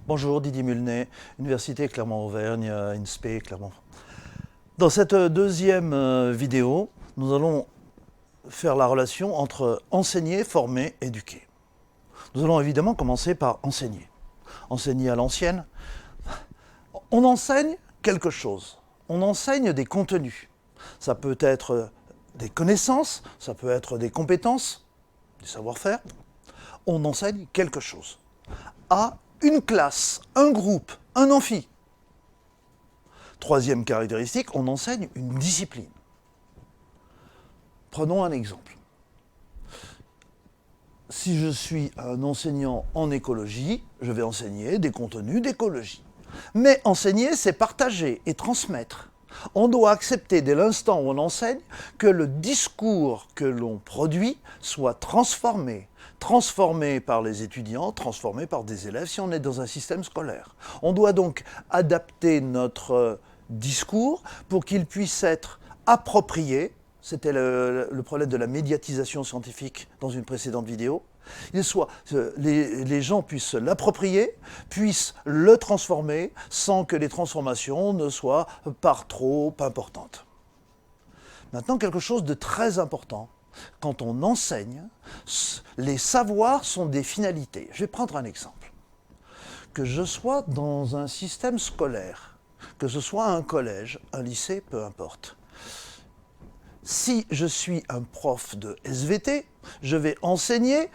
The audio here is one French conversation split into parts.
Bonjour, Didier Mulnet, Université Clermont-Auvergne, INSPE Clermont. Dans cette deuxième vidéo, nous allons faire la relation entre enseigner, former, éduquer. Nous allons évidemment commencer par enseigner. Enseigner à l'ancienne. On enseigne quelque chose. On enseigne des contenus. Ça peut être des connaissances, ça peut être des compétences, du savoir-faire. On enseigne quelque chose à une classe, un groupe, un amphi. Troisième caractéristique, on enseigne une discipline. Prenons un exemple. Si je suis un enseignant en écologie, je vais enseigner des contenus d'écologie. Mais enseigner, c'est partager et transmettre. On doit accepter dès l'instant où on enseigne que le discours que l'on produit soit transformé par les étudiants, transformé par des élèves si on est dans un système scolaire. On doit donc adapter notre discours pour qu'il puisse être approprié. C'était le problème de la médiatisation scientifique dans une précédente vidéo. Les gens puissent l'approprier, puissent le transformer sans que les transformations ne soient par trop importantes. Maintenant, quelque chose de très important. Quand on enseigne, les savoirs sont des finalités. Je vais prendre un exemple. Que je sois dans un système scolaire, que ce soit un collège, un lycée, peu importe. Si je suis un prof de SVT, je vais enseigner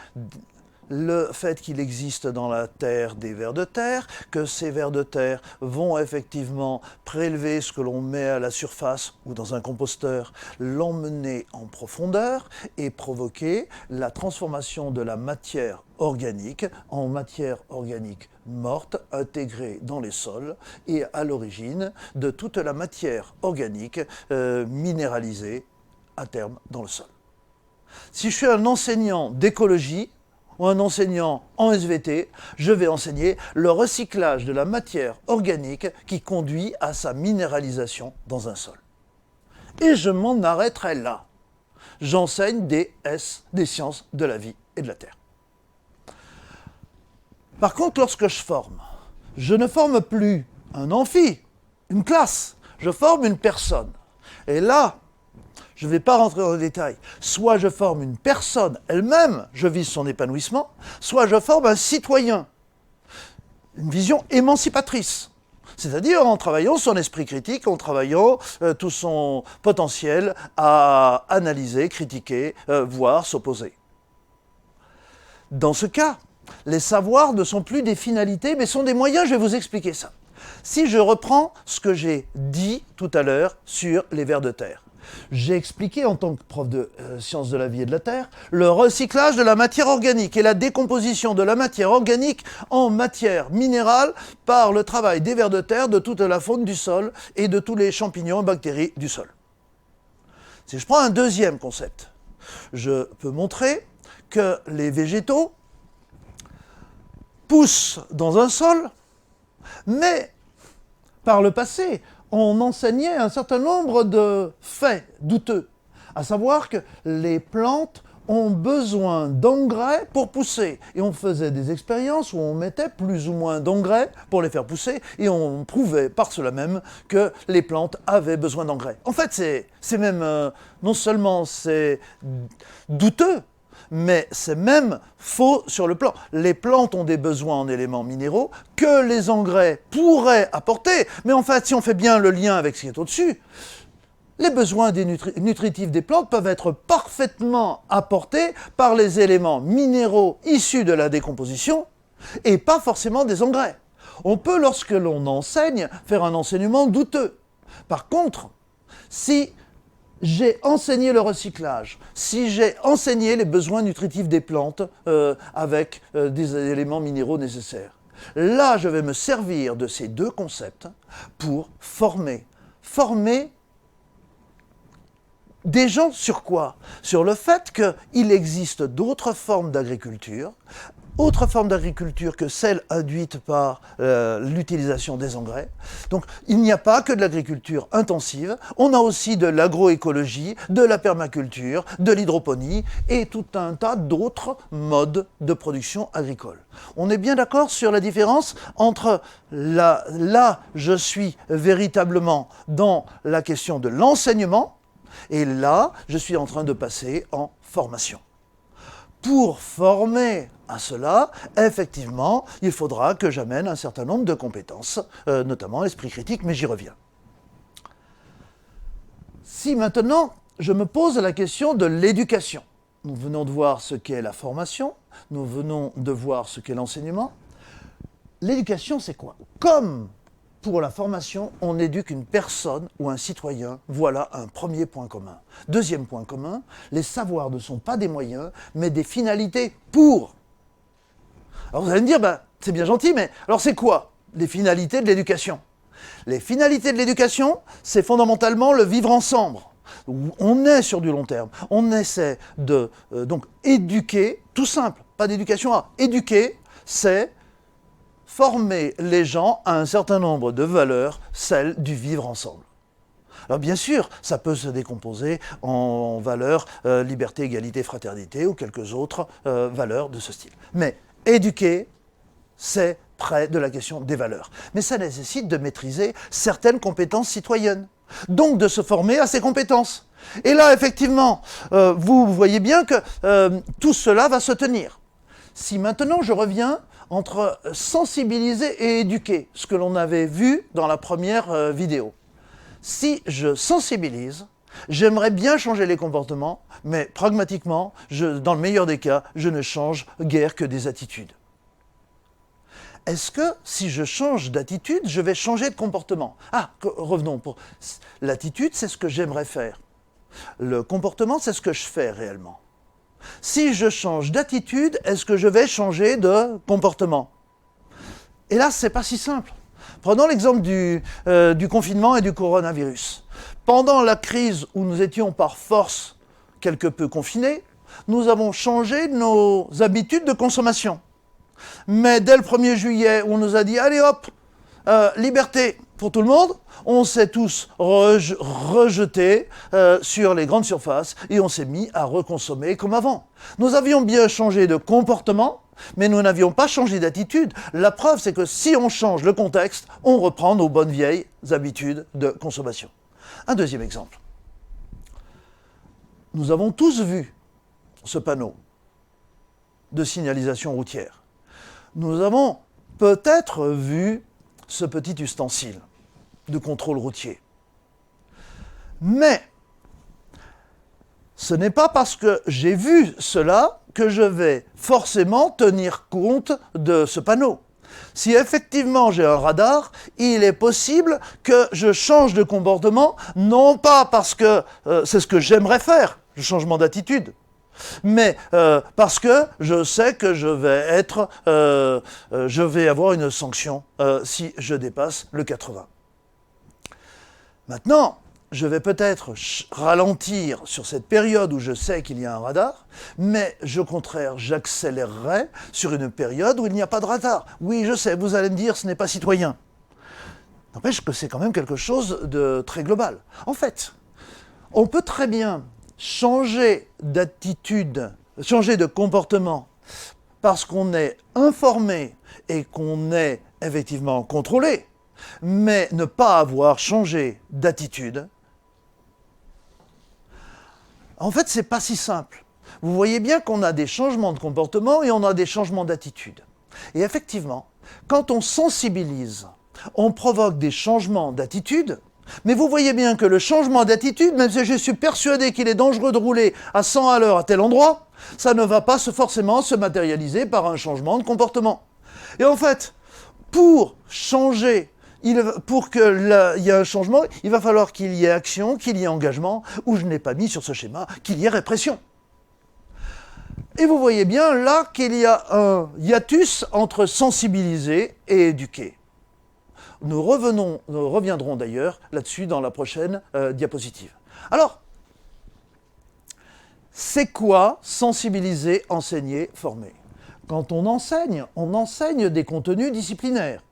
le fait qu'il existe dans la terre des vers de terre, que ces vers de terre vont effectivement prélever ce que l'on met à la surface ou dans un composteur, l'emmener en profondeur et provoquer la transformation de la matière organique en matière organique morte, intégrée dans les sols et à l'origine de toute la matière organique minéralisée à terme dans le sol. Si je suis un enseignant d'écologie ou un enseignant en SVT, je vais enseigner le recyclage de la matière organique qui conduit à sa minéralisation dans un sol. Et je m'en arrêterai là. J'enseigne des sciences de la vie et de la terre. Par contre, lorsque je ne forme plus un amphi, une classe, je forme une personne. Et là, je ne vais pas rentrer dans le détail. Soit je forme une personne elle-même, je vise son épanouissement, soit je forme un citoyen. Une vision émancipatrice. C'est-à-dire en travaillant son esprit critique, en travaillant tout son potentiel à analyser, critiquer, voire s'opposer. Dans ce cas, les savoirs ne sont plus des finalités, mais sont des moyens, je vais vous expliquer ça. Si je reprends ce que j'ai dit tout à l'heure sur les vers de terre. J'ai expliqué en tant que prof de sciences de la vie et de la terre le recyclage de la matière organique et la décomposition de la matière organique en matière minérale par le travail des vers de terre, de toute la faune du sol et de tous les champignons et bactéries du sol. Si je prends un deuxième concept, je peux montrer que les végétaux poussent dans un sol, mais par le passé, on enseignait un certain nombre de faits douteux, à savoir que les plantes ont besoin d'engrais pour pousser. Et on faisait des expériences où on mettait plus ou moins d'engrais pour les faire pousser, et on prouvait par cela même que les plantes avaient besoin d'engrais. En fait, c'est même, non seulement c'est douteux, mais c'est même faux sur le plan. Les plantes ont des besoins en éléments minéraux que les engrais pourraient apporter, mais en fait, si on fait bien le lien avec ce qui est au-dessus, les besoins nutritifs des plantes peuvent être parfaitement apportés par les éléments minéraux issus de la décomposition et pas forcément des engrais. On peut, lorsque l'on enseigne, faire un enseignement douteux. Par contre, si j'ai enseigné le recyclage, si j'ai enseigné les besoins nutritifs des plantes avec des éléments minéraux nécessaires. Là, je vais me servir de ces deux concepts pour former. Former des gens sur quoi? Sur le fait qu'il existe d'autres formes d'agriculture autre forme d'agriculture que celle induite par l'utilisation des engrais. Donc il n'y a pas que de l'agriculture intensive, on a aussi de l'agroécologie, de la permaculture, de l'hydroponie et tout un tas d'autres modes de production agricole. On est bien d'accord sur la différence entre là, je suis véritablement dans la question de l'enseignement, et là, je suis en train de passer en formation. Pour former à cela, effectivement, il faudra que j'amène un certain nombre de compétences, notamment l'esprit critique, mais j'y reviens. Si maintenant, je me pose la question de l'éducation, nous venons de voir ce qu'est la formation, nous venons de voir ce qu'est l'enseignement. L'éducation, c'est quoi? Comme pour la formation, on éduque une personne ou un citoyen. Voilà un premier point commun. Deuxième point commun, les savoirs ne sont pas des moyens, mais des finalités pour. Alors vous allez me dire, c'est bien gentil, mais alors c'est quoi les finalités de l'éducation? Les finalités de l'éducation, c'est fondamentalement le vivre ensemble. On est sur du long terme. On essaie de donc éduquer, tout simple, pas d'éducation à éduquer, c'est former les gens à un certain nombre de valeurs, celles du vivre ensemble. Alors bien sûr, ça peut se décomposer en valeurs liberté, égalité, fraternité ou quelques autres valeurs de ce style. Mais éduquer, c'est près de la question des valeurs. Mais ça nécessite de maîtriser certaines compétences citoyennes, donc de se former à ces compétences. Et là, effectivement, vous voyez bien que tout cela va se tenir. Si maintenant je reviens entre sensibiliser et éduquer, ce que l'on avait vu dans la première vidéo. Si je sensibilise, j'aimerais bien changer les comportements, mais pragmatiquement, dans le meilleur des cas, je ne change guère que des attitudes. Est-ce que si je change d'attitude, je vais changer de comportement? Revenons. L'attitude, c'est ce que j'aimerais faire. Le comportement, c'est ce que je fais réellement. Si je change d'attitude, est-ce que je vais changer de comportement? Et là, c'est pas si simple. Prenons l'exemple du confinement et du coronavirus. Pendant la crise où nous étions par force quelque peu confinés, nous avons changé nos habitudes de consommation. Mais dès le 1er juillet, où on nous a dit « Allez hop, liberté pour tout le monde », on s'est tous rejetés sur les grandes surfaces et on s'est mis à reconsommer comme avant. Nous avions bien changé de comportement, mais nous n'avions pas changé d'attitude. La preuve, c'est que si on change le contexte, on reprend nos bonnes vieilles habitudes de consommation. Un deuxième exemple. Nous avons tous vu ce panneau de signalisation routière. Nous avons peut-être vu ce petit ustensile de contrôle routier. Mais ce n'est pas parce que j'ai vu cela que je vais forcément tenir compte de ce panneau. Si effectivement j'ai un radar, il est possible que je change de comportement, non pas parce que c'est ce que j'aimerais faire, le changement d'attitude, mais parce que je sais que je vais avoir une sanction si je dépasse le 80. Maintenant, je vais peut-être ralentir sur cette période où je sais qu'il y a un radar, mais au contraire, j'accélérerai sur une période où il n'y a pas de radar. Oui, je sais, vous allez me dire, ce n'est pas citoyen. N'empêche que c'est quand même quelque chose de très global. En fait, on peut très bien changer d'attitude, changer de comportement, parce qu'on est informé et qu'on est effectivement contrôlé, mais ne pas avoir changé d'attitude. En fait, c'est pas si simple. Vous voyez bien qu'on a des changements de comportement et on a des changements d'attitude. Et effectivement, quand on sensibilise, on provoque des changements d'attitude, mais vous voyez bien que le changement d'attitude, même si je suis persuadé qu'il est dangereux de rouler à 100 à l'heure à tel endroit, ça ne va pas forcément se matérialiser par un changement de comportement. Et en fait, pour changer, pour qu'il y ait un changement, il va falloir qu'il y ait action, qu'il y ait engagement, ou je n'ai pas mis sur ce schéma, qu'il y ait répression. Et vous voyez bien là qu'il y a un hiatus entre sensibiliser et éduquer. Nous reviendrons d'ailleurs là-dessus dans la prochaine diapositive. Alors, c'est quoi sensibiliser, enseigner, former? Quand on enseigne des contenus disciplinaires.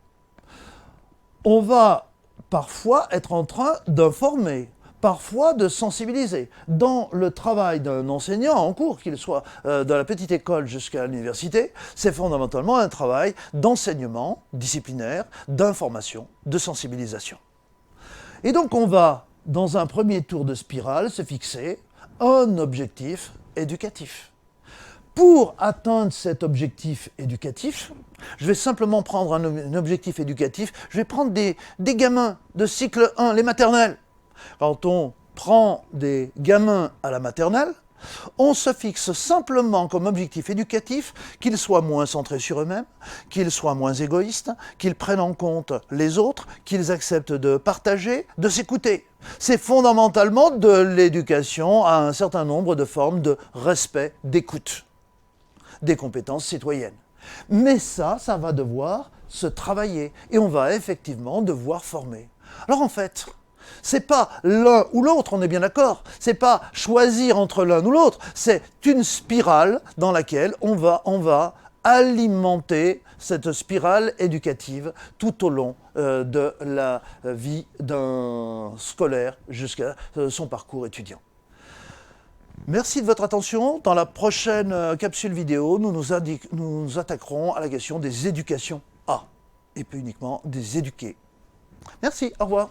On va parfois être en train d'informer, parfois de sensibiliser. Dans le travail d'un enseignant en cours, qu'il soit de la petite école jusqu'à l'université, c'est fondamentalement un travail d'enseignement disciplinaire, d'information, de sensibilisation. Et donc on va, dans un premier tour de spirale, se fixer un objectif éducatif. Pour atteindre cet objectif éducatif, je vais simplement prendre un objectif éducatif, je vais prendre des gamins de cycle 1, les maternelles. Quand on prend des gamins à la maternelle, on se fixe simplement comme objectif éducatif qu'ils soient moins centrés sur eux-mêmes, qu'ils soient moins égoïstes, qu'ils prennent en compte les autres, qu'ils acceptent de partager, de s'écouter. C'est fondamentalement de l'éducation à un certain nombre de formes de respect, d'écoute, des compétences citoyennes. Mais ça va devoir se travailler et on va effectivement devoir former. Alors en fait, c'est pas l'un ou l'autre, on est bien d'accord. C'est pas choisir entre l'un ou l'autre. C'est une spirale dans laquelle on va alimenter cette spirale éducative tout au long de la vie d'un scolaire jusqu'à son parcours étudiant. Merci de votre attention. Dans la prochaine capsule vidéo, nous nous attaquerons à la question des éducations A, et pas uniquement des éduqués. Merci, au revoir.